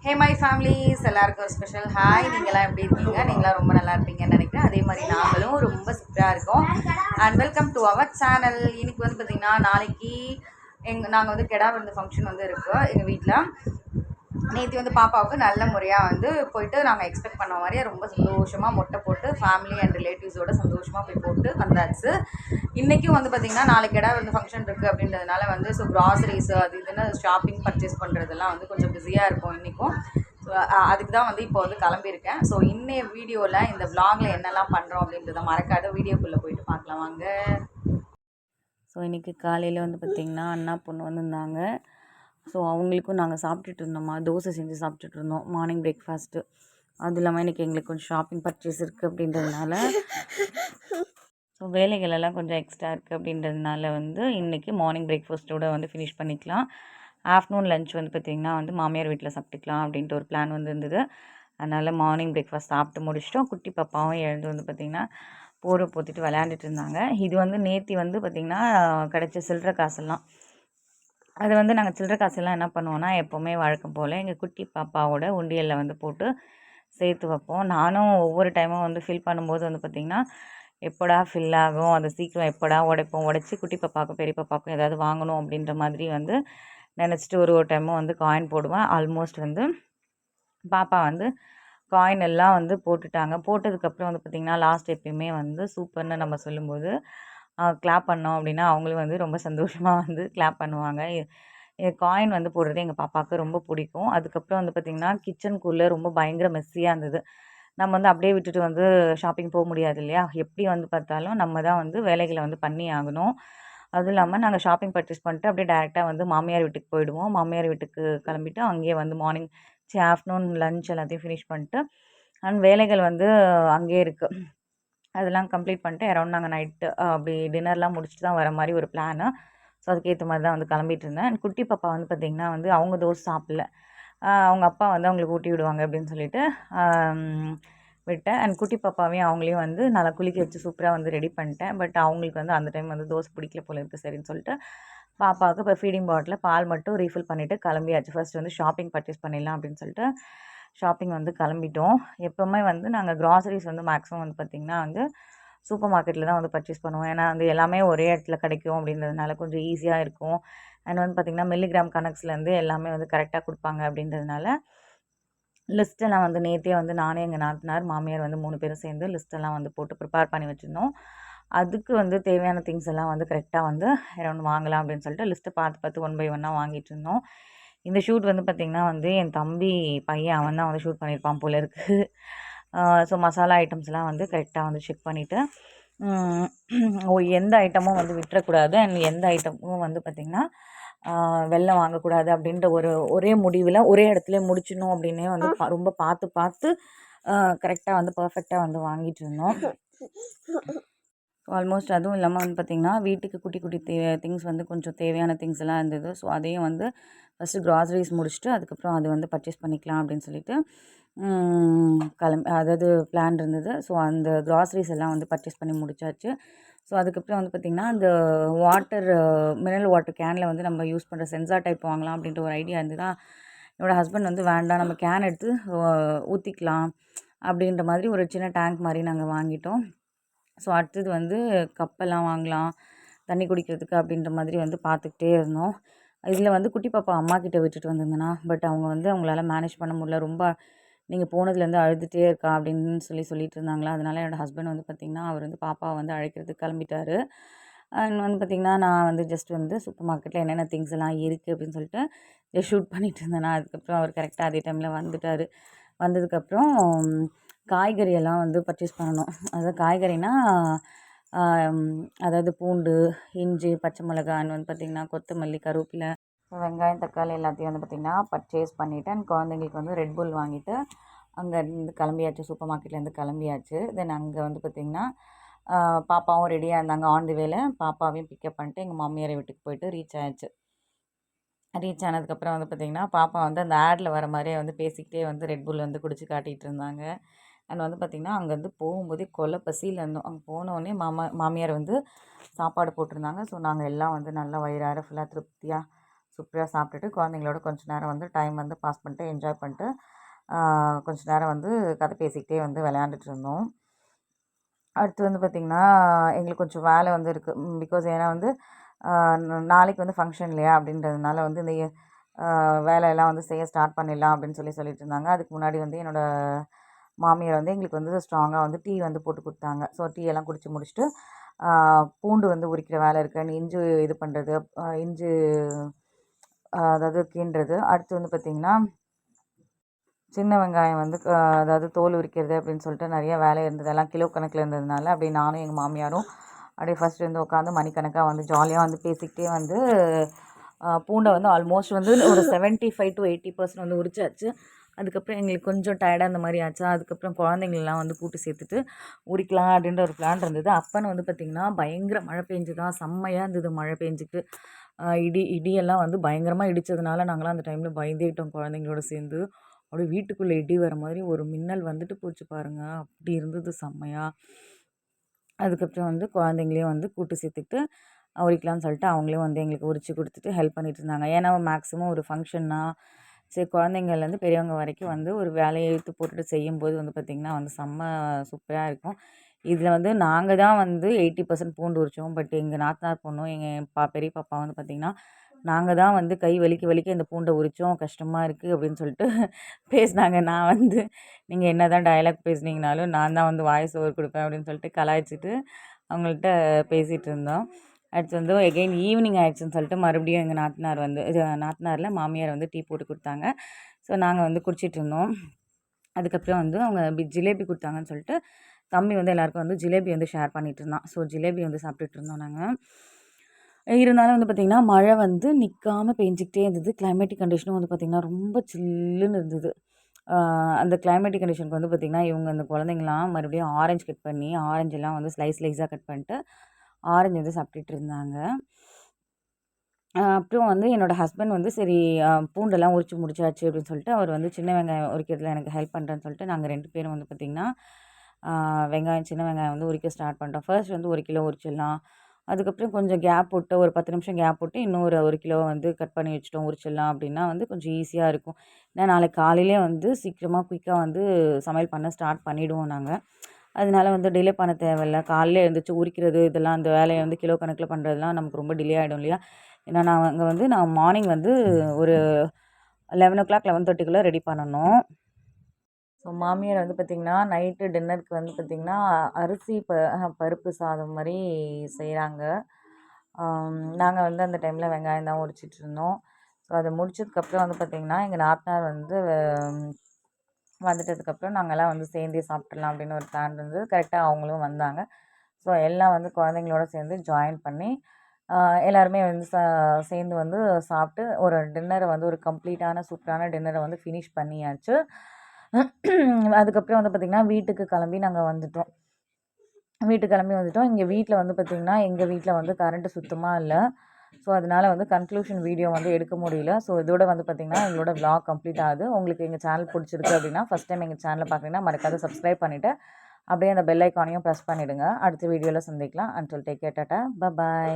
Hey my families எல்லாருக்கும் ஒரு special hi. நீங்களாம் எப்படி இருக்கீங்க? நீங்களாம் ரொம்ப நல்லா இருப்பீங்கன்னு நினைக்கிறேன். அதே மாதிரி நாங்களும் ரொம்ப சூப்பராக இருக்கோம். And welcome to our channel. இன்னைக்கு வந்து பார்த்திங்கன்னா நாளைக்கு நாங்கள் வந்து கெடா விருந்து ஃபங்க்ஷன் வந்து இருக்குது எங்கள் வீட்டில். நேற்று வந்து பாப்பாவுக்கு நல்ல முறையாக வந்து போயிட்டு நாங்கள் எக்ஸ்பெக்ட் பண்ண மாதிரியே ரொம்ப சந்தோஷமாக மொட்டை போட்டு ஃபேமிலி அண்ட் ரிலேட்டிவ்ஸோடு சந்தோஷமாக போய் போட்டு வந்தாச்சு. இன்றைக்கும் வந்து பார்த்திங்கன்னா நாளைக்கு இடம் வந்து ஃபங்க்ஷன் இருக்குது அப்படின்றதுனால வந்து ஸோ க்ராசரிஸு அது இதுன்னு ஷாப்பிங் பர்ச்சேஸ் பண்ணுறதெல்லாம் வந்து கொஞ்சம் பிஸியாக இருக்கும் இன்றைக்கும். ஸோ அதுக்கு தான் வந்து இப்போ வந்து கிளம்பியிருக்கேன். ஸோ இன்னைய வீடியோவில் இந்த விலாகில் என்னெல்லாம் பண்ணுறோம் அப்படின்றத மறக்காத வீடியோக்குள்ளே போயிட்டு பார்க்கலாம் வாங்க. ஸோ இன்றைக்கி காலையில் வந்து பார்த்திங்கன்னா அண்ணா பொண்ணு வந்திருந்தாங்க. ஸோ அவங்களுக்கும் நாங்கள் சாப்பிட்டுட்டு இருந்தோம்மா, தோசை செஞ்சு சாப்பிட்டுட்டு இருந்தோம் மார்னிங் பிரேக்ஃபாஸ்ட்டு. அதுவும் இல்லாமல் இன்றைக்கி எங்களுக்கு கொஞ்சம் ஷாப்பிங் பர்ச்சேஸ் இருக்குது அப்படின்றதுனால ஸோ வேலைகள் எல்லாம் கொஞ்சம் எக்ஸ்ட்ரா இருக்குது அப்படின்றதுனால வந்து இன்றைக்கி மார்னிங் பிரேக்ஃபாஸ்ட்டோடு வந்து ஃபினிஷ் பண்ணிக்கலாம். ஆஃப்டர்நூன் லன்ச் வந்து பார்த்திங்கன்னா வந்து மாமியார் வீட்டில் சாப்பிட்டுக்கலாம் அப்படின்ட்டு ஒரு பிளான் வந்து இருந்தது. அதனால் மார்னிங் பிரேக்ஃபாஸ்ட் சாப்பிட்டு முடிச்சிட்டோம். குட்டி பாப்பாவும் எழுந்து வந்து பார்த்திங்கன்னா போரை போத்திட்டு விளையாண்டுட்டு இருந்தாங்க. இது வந்து நேற்று வந்து பார்த்திங்கன்னா கிடைச்ச சில்லற காசெல்லாம் அது வந்து நாங்கள் சில்லற காசெல்லாம் என்ன பண்ணுவோன்னா எப்போவுமே வழக்கம் போல் எங்கள் குட்டி பாப்பாவோட உண்டியலில் வந்து போட்டு சேர்த்து வைப்போம். நானும் ஒவ்வொரு டைமும் வந்து ஃபில் பண்ணும்போது வந்து பார்த்திங்கன்னா எப்படா ஃபில் ஆகும், அதை சீக்கிரம் எப்படா உடைச்சி குட்டி பாப்பாவுக்கும் பெரிய பாப்பாவுக்கும் ஏதாவது வாங்கணும் அப்படின்ற மாதிரி வந்து நினச்சிட்டு ஒரு டைமும் வந்து காயின் போடுவேன். ஆல்மோஸ்ட் வந்து பாப்பா வந்து காயின் எல்லாம் வந்து போட்டுட்டாங்க. போட்டதுக்கப்புறம் வந்து பார்த்திங்கன்னா லாஸ்ட் எப்பயுமே வந்து சூப்பர்னு நம்ம சொல்லும்போது கிளாப் பண்ணோம் அப்படின்னா அவங்களும் வந்து ரொம்ப சந்தோஷமாக வந்து கிளாப் பண்ணுவாங்க. காயின் வந்து போடுறது எங்கள் பாப்பாவுக்கு ரொம்ப பிடிக்கும். அதுக்கப்புறம் வந்து பார்த்திங்கன்னா கிச்சனுக்குள்ளே ரொம்ப பயங்கர மெஸ்ஸியாக இருந்தது. நம்ம வந்து அப்படியே விட்டுட்டு வந்து ஷாப்பிங் போக முடியாது இல்லையா? எப்படி வந்து பார்த்தாலும் நம்ம தான் வந்து வேலைகளை வந்து பண்ணி ஆகணும். அதுவும் இல்லாமல் நாங்கள் ஷாப்பிங் பர்ச்சேஸ் பண்ணிட்டு அப்படியே டேரெக்டாக வந்து மாமியார் வீட்டுக்கு போயிடுவோம். மாமியார் வீட்டுக்கு கிளம்பிட்டு அங்கேயே வந்து ஆஃப்டர்நூன் லன்ச் எல்லாத்தையும் ஃபினிஷ் பண்ணிட்டு அண்ட் வேலைகள் வந்து அங்கேயே இருக்குது. அதெல்லாம் கம்ப்ளீட் பண்ணிட்டு அரௌண்ட் நாங்கள் நைட்டு அப்படி டின்னர்லாம் முடிச்சுட்டு தான் வர மாதிரி ஒரு பிளானு. ஸோ அதுக்கேற்ற மாதிரி தான் வந்து கிளம்பிட்டு இருந்தேன். அண்ட் குட்டி பாப்பா வந்து பார்த்திங்கன்னா வந்து அவங்க தோசை சாப்பிடல. அவங்க அப்பா வந்து அவங்களுக்கு ஊட்டி விடுவாங்க அப்படின்னு சொல்லிட்டு விட்டேன். அண்ட் குட்டி பாப்பாவையும் அவங்களையும் வந்து நல்லா குளிக்க வச்சு சூப்பராக வந்து ரெடி பண்ணிட்டேன். பட் அவங்களுக்கு வந்து அந்த டைம் வந்து தோசை பிடிக்கல போல இருக்குது. சரின்னு சொல்லிட்டு பாப்பாவுக்கு இப்போ ஃபீடிங் பாட்டில் பால் மட்டும் ரீஃபில் பண்ணிவிட்டு கிளம்பியாச்சு. ஃபர்ஸ்ட் வந்து ஷாப்பிங் பர்ச்சேஸ் பண்ணிடலாம் அப்படின்னு சொல்லிட்டு ஷாப்பிங் வந்து கிளம்பிட்டோம். எப்போவுமே வந்து நாங்கள் க்ராசரிஸ் வந்து மேக்ஸிமம் வந்து பார்த்திங்கன்னா வந்து சூப்பர் மார்க்கெட்டில் தான் வந்து பர்ச்சேஸ் பண்ணுவோம். ஏன்னா வந்து எல்லாமே ஒரே இடத்துல கிடைக்கும் அப்படின்றதுனால கொஞ்சம் ஈஸியாக இருக்கும். அண்ட் வந்து பார்த்திங்கன்னா மில்லிகிராம் கணக்ஸ்லேருந்து எல்லாமே வந்து கரெக்டாக கொடுப்பாங்க அப்படின்றதுனால லிஸ்ட்டெல்லாம் வந்து நேற்றே வந்து நானே எங்கள் நாத்தனார் மாமியார் வந்து 3 பேரும் சேர்ந்து லிஸ்ட்டெல்லாம் வந்து போட்டு ப்ரிப்பேர் பண்ணி வச்சுருந்தோம். அதுக்கு வந்து தேவையான திங்ஸ் எல்லாம் வந்து கரெக்டாக வந்து அரௌண்ட் வாங்கலாம் அப்படின்னு சொல்லிட்டு லிஸ்ட்டை பார்த்து ஒன் பை ஒன்னாக வாங்கிட்டு இருந்தோம். இந்த ஷூட் வந்து பார்த்திங்கன்னா வந்து என் தம்பி பையன் அவன் தான் வந்து ஷூட் பண்ணியிருப்பான் போல இருக்குது. ஸோ மசாலா ஐட்டம்ஸ்லாம் வந்து கரெக்டாக வந்து செக் பண்ணிவிட்டு எந்த ஐட்டமும் வந்து விட்டுறக்கூடாது. அண்ட் எந்த ஐட்டமும் வந்து பார்த்திங்கன்னா வெளில வாங்கக்கூடாது அப்படின்ற ஒரே முடிவில் ஒரே இடத்துல முடிச்சிடணும் அப்படின்னே வந்து ரொம்ப பார்த்து கரெக்டாக வந்து பர்ஃபெக்டாக வந்து வாங்கிட்டு இருந்தோம். ஆல்மோஸ்ட் அதுவும் இல்லாமல் வந்து பார்த்திங்கன்னா வீட்டுக்கு குட்டி குட்டி திங்ஸ் வந்து கொஞ்சம் தேவையான திங்ஸ் எல்லாம் இருந்தது. ஸோ அதையும் வந்து ஃபஸ்ட்டு க்ராசரிஸ் முடிச்சுட்டு அதுக்கப்புறம் அது வந்து பர்ச்சேஸ் பண்ணிக்கலாம் அப்படின்னு சொல்லிட்டு அதாவது பிளான் இருந்தது. ஸோ அந்த க்ராசரிஸ் எல்லாம் வந்து பர்ச்சேஸ் பண்ணி முடிச்சாச்சு. ஸோ அதுக்கப்புறம் வந்து பார்த்திங்கன்னா அந்த மினரல் வாட்டர் கேனில் வந்து நம்ம யூஸ் பண்ணுற சென்சார் டைப் வாங்கலாம் அப்படின்ற ஒரு ஐடியா இருந்ததா. என்னோடய ஹஸ்பண்ட் வந்து வேண்டாம், நம்ம கேன் எடுத்து ஊற்றிக்கலாம் அப்படின்ற மாதிரி ஒரு சின்ன டேங்க் மாதிரி நாங்கள் வாங்கிட்டோம். ஸோ அடுத்தது வந்து கப்பெல்லாம் வாங்கலாம் தண்ணி குடிக்கிறதுக்கு அப்படின்ற மாதிரி வந்து பார்த்துக்கிட்டே இருந்தோம். இதில் வந்து குட்டி பாப்பா அம்மா கிட்ட விட்டுட்டு வந்திருந்தேனா, பட் அவங்க வந்து அவங்களால மேனேஜ் பண்ண முடியல. ரொம்ப நீங்கள் போனதுலேருந்து அழுதுகிட்டே இருக்கா அப்படின்னு சொல்லிட்டு இருந்தாங்களா. அதனால என்னோடய ஹஸ்பண்ட் வந்து பார்த்திங்கன்னா அவர் வந்து பாப்பாவை வந்து அழைக்கிறதுக்கு கிளம்பிட்டார். அண்ட் வந்து பார்த்திங்கன்னா நான் வந்து ஜஸ்ட் வந்து சூப்பர் மார்க்கெட்டில் என்னென்ன திங்ஸ் எல்லாம் இருக்குது அப்படின்னு சொல்லிட்டு ஷூட் பண்ணிகிட்டு இருந்தேன்னா, அதுக்கப்புறம் அவர் கரெக்டாக அதே டைமில் வந்துட்டார். வந்ததுக்கப்புறம் காய்கறி எல்லாம் வந்து பர்ச்சேஸ் பண்ணணும். அதாவது காய்கறினா அதாவது பூண்டு, இஞ்சி, பச்சை மிளகாய் வந்து பார்த்திங்கன்னா கொத்தமல்லி, கருவேப்பிலை, வெங்காயம், தக்காளி எல்லாத்தையும் வந்து பார்த்திங்கன்னா பர்ச்சேஸ் பண்ணிவிட்டு குழந்தைங்களுக்கு வந்து ரெட் புல் வாங்கிட்டு அங்கேருந்து கிளம்பியாச்சு. சூப்பர் மார்க்கெட்லேருந்து கிளம்பியாச்சு. தென் அங்கே வந்து பார்த்திங்கன்னா பாப்பாவும் ரெடியாக இருந்தாங்க. ஆன் தி வேல பாப்பாவையும் பிக்கப் பண்ணிட்டு எங்கள் மாமியார் வீட்டுக்கு போயிட்டு ரீச் ஆயாச்சு. ரீச் ஆனதுக்கப்புறம் வந்து பார்த்திங்கன்னா பாப்பா வந்து அந்த ஆடில் வர மாதிரியே வந்து பேசிக்கிட்டே வந்து ரெட் புல் வந்து குடிச்சு காட்டிகிட்டு இருந்தாங்க. அண்ட் வந்து பார்த்திங்கன்னா அங்கேருந்து போகும்போதே கொலை பசியில் இருந்தோம். அங்கே போனோடனே மாமியார் வந்து சாப்பாடு போட்டிருந்தாங்க. ஸோ நாங்கள் எல்லாம் வந்து நல்லா வயிறார ஃபுல்லாக திருப்தியாக சூப்பராக சாப்பிட்டுட்டு குழந்தைங்களோட கொஞ்சம் நேரம் வந்து டைம் வந்து பாஸ் பண்ணிட்டு என்ஜாய் பண்ணிட்டு கொஞ்சம் நேரம் வந்து கதை பேசிக்கிட்டே வந்து விளையாண்டுட்டு இருந்தோம். அடுத்து வந்து பார்த்திங்கன்னா எங்களுக்கு கொஞ்சம் வேலை வந்து இருக்குது. பிகாஸ் ஏன்னா வந்து நாளைக்கு வந்து ஃபங்க்ஷன் இல்லையா அப்படின்றதுனால வந்து இந்த வேலையெல்லாம் வந்து செய்ய ஸ்டார்ட் பண்ணிடலாம் அப்படின்னு சொல்லிட்டு இருந்தாங்க. அதுக்கு முன்னாடி வந்து என்னோடய மாமியார் வந்து எங்களுக்கு வந்து ஸ்ட்ராங்காக வந்து டீ வந்து போட்டு கொடுத்தாங்க. ஸோ டீ எல்லாம் குடித்து முடிச்சுட்டு பூண்டு வந்து உரிக்கிற வேலை இருக்குது, இஞ்சி இது பண்ணுறது, இஞ்சி அதாவது கீண்டுறது. அடுத்து வந்து பார்த்திங்கன்னா சின்ன வெங்காயம் வந்து அதாவது தோல் உரிக்கிறது அப்படின்னு சொல்லிட்டு நிறைய வேலை இருந்தது. எல்லாம் கிலோ கணக்கில் இருந்ததுனால அப்படியே நானும் எங்கள் மாமியாரும் அப்படியே ஃபஸ்ட்டு வந்து உட்காந்து மணிக்கணக்காக வந்து ஜாலியாக வந்து பேசிக்கிட்டே வந்து பூண்டை வந்து ஆல்மோஸ்ட் வந்து ஒரு 75 to 80% வந்து உரிச்சாச்சு. அதுக்கப்புறம் எங்களுக்கு கொஞ்சம் டயர்டாக அந்த மாதிரி ஆச்சா, அதுக்கப்புறம் குழந்தைங்களெலாம் வந்து கூட்டு சேர்த்துட்டு உரிக்கலாம் அப்படின்ற ஒரு பிளான் இருந்தது. அப்போன்னு வந்து பார்த்திங்கன்னா பயங்கர மழை பெஞ்சுதான், செம்மையாக இருந்தது மழை பெஞ்சிட்டு. இடியெல்லாம் வந்து பயங்கரமாக இடித்ததுனால நாங்களாம் அந்த டைமில் பயந்துக்கிட்டோம் குழந்தைங்களோட சேர்ந்து. அப்படியே வீட்டுக்குள்ளே இடி வர மாதிரி ஒரு மின்னல் வந்துட்டு போச்சு பாருங்கள், அப்படி இருந்தது செம்மையாக. அதுக்கப்புறம் வந்து குழந்தைங்களையும் வந்து கூட்டு சேர்த்துக்கிட்டு உரிக்கலாம்னு சொல்லிட்டு அவங்களே வந்து எங்களுக்கு உரித்து கொடுத்துட்டு ஹெல்ப் பண்ணிட்டு இருந்தாங்க. ஏன்னா மேக்ஸிமம் ஒரு ஃபங்க்ஷன்னா சரி குழந்தைங்கள்லேருந்து பெரியவங்க வரைக்கும் வந்து ஒரு வேலையை இழுத்து போட்டுட்டு செய்யும்போது வந்து பார்த்திங்கன்னா வந்து செம்ம சூப்பராக இருக்கும். இதில் வந்து நாங்கள் தான் வந்து 80% பூண்டு உரித்தோம். பட் எங்கள் நாத்தனார் பொண்ணும் எங்கள் பெரிய பாப்பா வந்து பார்த்திங்கன்னா நாங்கள் தான் வந்து கை வலிக்க இந்த பூண்டை உரித்தோம், கஷ்டமாக இருக்குது அப்படின்னு சொல்லிட்டு பேசினாங்க. நான் வந்து நீங்கள் என்ன தான் டயலாக் பேசுனீங்கனாலும் நான் தான் வந்து வாய்ஸ் ஓவர் கொடுப்பேன் அப்படின்னு சொல்லிட்டு கலாய்ச்சிட்டு அவங்கள்ட்ட பேசிகிட்டு இருந்தோம். அடுத்து வந்து எகெயின் ஈவினிங் ஆகிடுச்சுன்னு சொல்லிட்டு மறுபடியும் எங்கள் நாத்தனார் வந்து நாத்தனாரில் மாமியார் வந்து டீ போட்டு கொடுத்தாங்க. ஸோ நாங்கள் வந்து குடிச்சிட்டு இருந்தோம். அதுக்கப்புறம் வந்து அவங்க ஜிலேபி கொடுத்தாங்கன்னு சொல்லிட்டு தம்பி வந்து எல்லாருக்கும் வந்து ஜிலேபி வந்து ஷேர் பண்ணிகிட்டு இருந்தான். ஸோ ஜிலேபி வந்து சாப்பிட்டுட்டு இருந்தோம் நாங்கள். இருந்தாலும் வந்து பார்த்திங்கன்னா மழை வந்து நிற்காமல் பெஞ்சிக்கிட்டே இருந்தது. கிளைமேட்டிக் கண்டிஷனும் வந்து பார்த்திங்கன்னா ரொம்ப சில்லுன்னு இருந்தது. அந்த கிளைமேட்டிக் கண்டிஷனுக்கு வந்து பார்த்திங்கன்னா இவங்க அந்த குழந்தைங்களாம் மறுபடியும் ஆரஞ்சு கட் பண்ணி ஆரஞ்செல்லாம் வந்து ஸ்லைஸாக கட் பண்ணிட்டு ஆரஞ்சு வந்து சாப்பிட்டுட்டு இருந்தாங்க. அப்புறம் வந்து என்னோடய ஹஸ்பண்ட் வந்து சரி பூண்டெல்லாம் உரித்து முடிச்சாச்சு அப்படின்னு சொல்லிட்டு அவர் வந்து சின்ன வெங்காயம் உரிக்கிறதுல எனக்கு ஹெல்ப் பண்ணுறேன்னு சொல்லிட்டு நாங்கள் 2 பேரும் வந்து பார்த்திங்கன்னா சின்ன வெங்காயம் வந்து உரிக்க ஸ்டார்ட் பண்ணிட்டோம். ஃபர்ஸ்ட் வந்து 1 கிலோ உரிச்சிடலாம். அதுக்கப்புறம் கொஞ்சம் கேப் விட்டு ஒரு 10 நிமிஷம் கேப் விட்டு இன்னொரு 1 கிலோ வந்து கட் பண்ணி வச்சுட்டோம் உரிச்சிடலாம் அப்படின்னா வந்து கொஞ்சம் ஈஸியாக இருக்கும். ஏன்னா நாளைக்கு காலையிலே வந்து சீக்கிரமாக குயிக்காக வந்து சமையல் பண்ண ஸ்டார்ட் பண்ணிவிடுவோம் நாங்கள். அதனால வந்து டிலே பண்ண தேவையில்ல. காலையில எழுந்திரிச்சு உரிக்கிறது இதெல்லாம் அந்த வேலையை வந்து கிலோ கணக்கில் பண்ணுறதுலாம் நமக்கு ரொம்ப டிலே ஆகிடும் இல்லையா? ஏன்னா நான் மார்னிங் வந்து ஒரு 11:00 11:30க்குள்ளே ரெடி பண்ணணும். ஸோ மாமியார் வந்து பார்த்திங்கன்னா நைட்டு டின்னருக்கு வந்து பார்த்திங்கன்னா அரிசி பருப்பு சாதம் மாதிரி செய்கிறாங்க. நாங்கள் வந்து அந்த டைமில் வெங்காயம் தான் உரிச்சிட்டு இருந்தோம். ஸோ அதை முடிச்சதுக்கப்புறம் வந்து பார்த்திங்கன்னா எங்கள் நாத்தனார் வந்து வந்துட்டதுக்கப்புறம் நாங்கள்லாம் வந்து சேர்ந்தே சாப்பிட்றலாம் அப்படின்னு ஒரு பிளான் இருந்தது. கரெக்டாக அவங்களும் வந்தாங்க. ஸோ எல்லாம் வந்து குழந்தைங்களோட சேர்ந்து ஜாயின் பண்ணி எல்லாருமே வந்து சேர்ந்து வந்து சாப்பிட்டு ஒரு டின்னரை வந்து ஒரு கம்ப்ளீட்டான சூப்பரான டின்னரை வந்து ஃபினிஷ் பண்ணியாச்சு. அதுக்கப்புறம் வந்து பார்த்திங்கன்னா வீட்டுக்கு கிளம்பி நாங்கள் வந்துட்டோம். இங்கே வீட்டில் வந்து பார்த்திங்கன்னா எங்கள் வீட்டில் வந்து கரண்ட்டு சுத்தமாக இல்லை. ஸோ அதனால் வந்து கன்க்ளூஷன் வீடியோ வந்து எடுக்க முடியல. ஸோ இதோட வந்து பார்த்திங்கன்னா எங்களோட விளாக் கம்ப்ளீட் ஆகுது. உங்களுக்கு எங்கள் சேனல் பிடிச்சிருக்கு அப்படின்னா ஃபஸ்ட் டைம் எங்கள் சேனலை பார்க்குறீங்கன்னா மறக்காத சப்ஸ்கிரைப் பண்ணிவிட்டு அப்படியே அந்த பெல் ஐக்கானையும் ப்ரெஸ் பண்ணிவிடுங்க. அடுத்த வீடியோவில் சந்திக்கலாம். Until take care, tata, by.